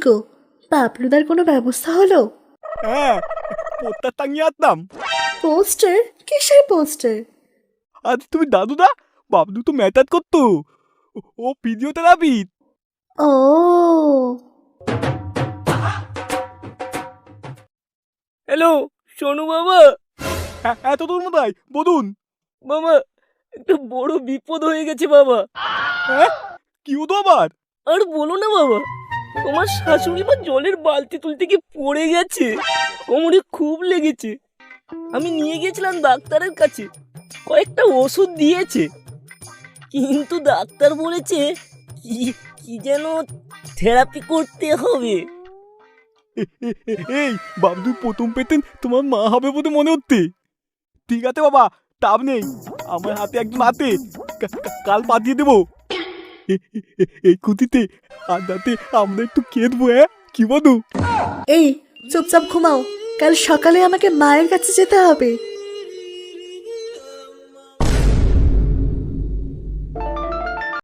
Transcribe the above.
গো, বাবলুদার কোনো ব্যবস্থা হলো? হ্যাঁ, পোস্টার টাঙিয়ে আসতাম। পোস্টার? কিসের পোস্টার? আজ তুমি দাদুদা, বাবলু তো ম্যাটার করতো। ও ফিজিওথেরাপি। ও হ্যালো, সোনু বাবা। এত দূর মতাই বলুন। বাবা, একটা বড় বিপদ হয়ে গেছে বাবা। হ্যাঁ, কি হতো আবার? আর বলো না বাবা, তোমার শাশুড়ি মা জলের বালতি তুলতে গিয়ে পড়ে গেছে, কোমরে খুব লেগেছে। আমি নিয়ে গেছিলাম ডাক্তারের কাছে, কয়েকটা ওষুধ দিয়েছে, কিন্তু ডাক্তার বলেছে কি কি যেন থেরাপি করতে হবে। এই বাবলু প্রথম পেতেন তোমার মা হবে বলে মনে হচ্ছে। ঠিক আছে বাবা, চাপ নেই, আমার হাতে একজন হাতে কাল পাঠিয়ে দেবো। এই কুতিতে আর রাতে আমরা একটু খেয়ে দেবো। হ্যাঁ, কি বলো? এই চুপচাপ ঘুমাও, কাল সকালে আমাকে মায়ের কাছে যেতে হবে।